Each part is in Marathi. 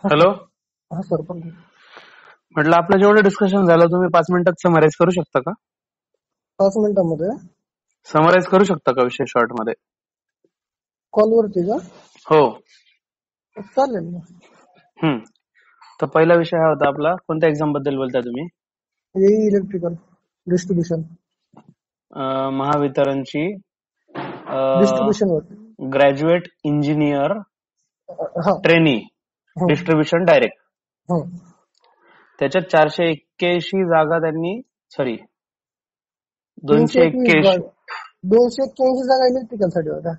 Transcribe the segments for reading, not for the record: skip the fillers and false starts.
हा हॅलो. सर. हा सर पण म्हटलं आपलं जेवढं डिस्कशन झालं तुम्ही 5 मिनिटात समराईज करू शकता का? 5 मिनिटांमध्ये समराईज करू शकता का विषय शॉर्ट मध्ये? कॉलवरती का? हो. चालेल ना. हम्म. तर पहिला विषय हा होता आपला, कोणत्या एक्झाम बद्दल बोलता तुम्ही? येई इलेक्ट्रिकल डिस्ट्रीब्युशन महावितरणची डिस्ट्रीब्युशन वरती. ग्रॅज्युएट इंजिनियर हा. ट्रेनी हं, डिस्ट्रीब्युशन डायरेक्ट. हं. त्याच्यात 481 जागा त्यांनी, सॉरी 321 281, जागा, 281 जागा इलेक्ट्रिकल साठी होत्या.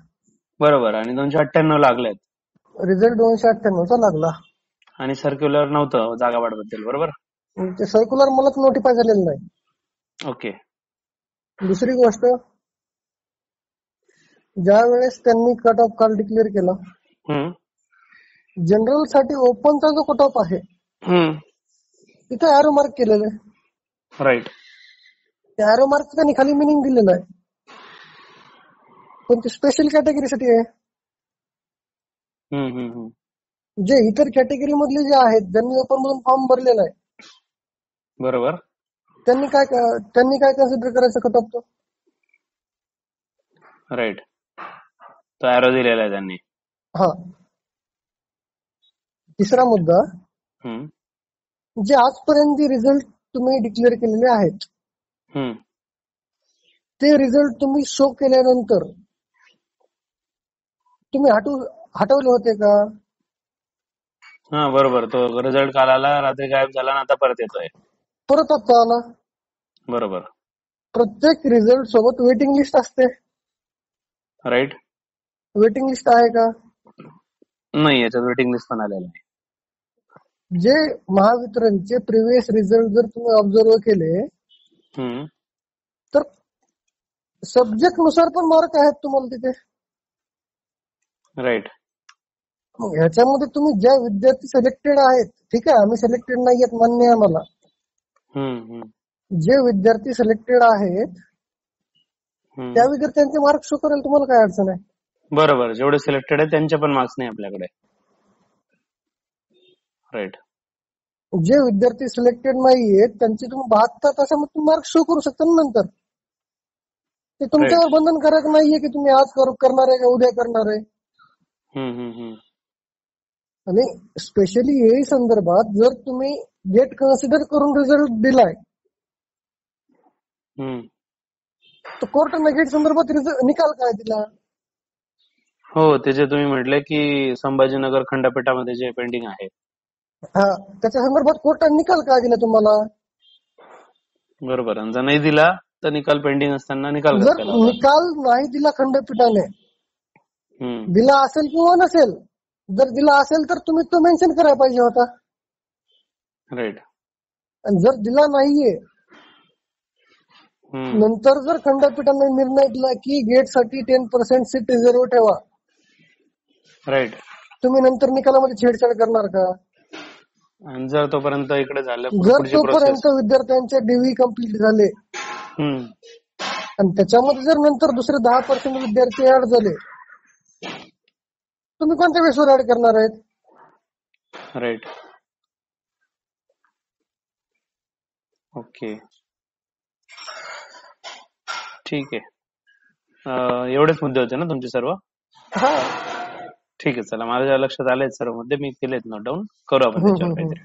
बरोबर, आणि 298 लागलेत. रिझल्ट 298 चा लागला. आणि सर्क्युलर नव्हतं जागा वाढबद्दल, बरोबर. ते सर्क्युलर मलाच नोटिफाय झालेलं नाही. ओके. दुसरी गोष्ट, ज्या वेळेस त्यांनी कट ऑफ काल डिक्लेअर केला, हम्म. जनरल साठी ओपनचा जो कट ऑफ आहे हम्म. तिथे एरो मार्क केलेलं आहे. राईट. त्या एरो मार्क त्यांनी खाली मिनिंग दिलेलं आहे, पण ते स्पेशल कॅटेगरीसाठी आहे. हम्म. हम्म. हम्म. जे इतर कॅटेगरी मधले जे आहेत, ज्यांनी ओपन मधून फॉर्म भरलेला आहे, बरोबर. त्यांनी काय कन्सिडर करायचं कट ऑफ तो? राईट. तो एरो दिलेला आहे त्यांनी. हा. तिसरा मुद्दा, हम्म. जे आजपर्यंत जे रिझल्ट तुम्ही डिक्लेअर केलेले आहेत, हम्म. ते रिझल्ट तुम्ही शो केल्यानंतर तुम्ही हटवले होते का? हा, बरोबर. तो रिझल्ट काल आला, रात्री गायब झाला आणि आता परत येतोय. परत आता आला. बरोबर. प्रत्येक रिझल्ट सोबत वेटिंग लिस्ट असते. राईट. वेटिंग लिस्ट आहे का? नाही, याच्यात वेटिंग लिस्ट पण आलेला नाही. जे महावितरणचे प्रिव्हियस रिझल्ट जर तुम्ही ऑब्झर्व केले, हम्म. तर सब्जेक्ट नुसार पण मार्क आहेत तुम्हाला तिथे. राईट. मग ह्याच्यामध्ये तुम्ही ज्या विद्यार्थी सिलेक्टेड आहेत, ठीक आहे, आम्ही सिलेक्टेड नाही आहेत, मान्य आहे मला. हम्म. हम्म. जे विद्यार्थी सिलेक्टेड आहेत हम्म. त्या विद्यार्थ्यांचे मार्क शो करेल, तुम्हाला काय अडचण आहे? बरोबर. जेवढे सिलेक्टेड आहे त्यांचे पण मार्क्स नाही आपल्याकडे. राईट. जे विद्यार्थी सिलेक्टेड नाहीयेत त्यांचे तुम्ही 72 तासामध्ये मार्क शो करू शकता ना नंतर. ते तुमच्यावर राईट. बंधनकारक नाहीये की तुम्ही आज करणार आहे का उद्या करणार आहे. हम्म. हम्म. हम्म. आणि स्पेशली येई संदर्भात जर तुम्ही गेट कन्सिडर करून रिझल्ट दिलाय, हम्म. तर कोर्टाने गेट संदर्भात निकाल काय दिला? हो, ते जे तुम्ही म्हटले की संभाजीनगर खंडपीठामध्ये जे पेंडिंग आहे. हा, त्याच्या संदर्भात कोर्टाने निकाल काय दिला तुम्हाला? बरोबर. आणि जर नाही दिला तर निकाल पेंडिंग असताना निकाल जर केला होता. निकाल नाही दिला खंडपीठाने, हम्म. दिला असेल किंवा नसेल, जर दिला असेल तर तुम्ही तो मेन्शन करायला पाहिजे होता. राईट. आणि जर दिला नाहीये, हम्म. नंतर जर खंडपीठाने निर्णय दिला की गेटसाठी 10% सीट रिझर्व ठेवा, राईट. तुम्ही नंतर निकालामध्ये छेडछाड करणार का? आणि जर तोपर्यंत इकडे झालं जर पुढची प्रोसेस. तोपर्यंत विद्यार्थ्यांचे डीव्ही कंप्लीट झाले हम्म. आणि त्याच्यामध्ये जर नंतर दुसरे 10% विद्यार्थी ऍड झाले, तुम्ही कोणत्या बेसवर ऍड करणार आहेत? राईट. ओके, ठीक आहे. एवढेच मुद्दे होते ना तुमचे सर्व? हा. ठीक आहे, चला, माझ्या लक्षात आलेत सर्व मुद्दे, मी केलेत नोट डाऊन. करू आपण त्याच्यावर काहीतरी.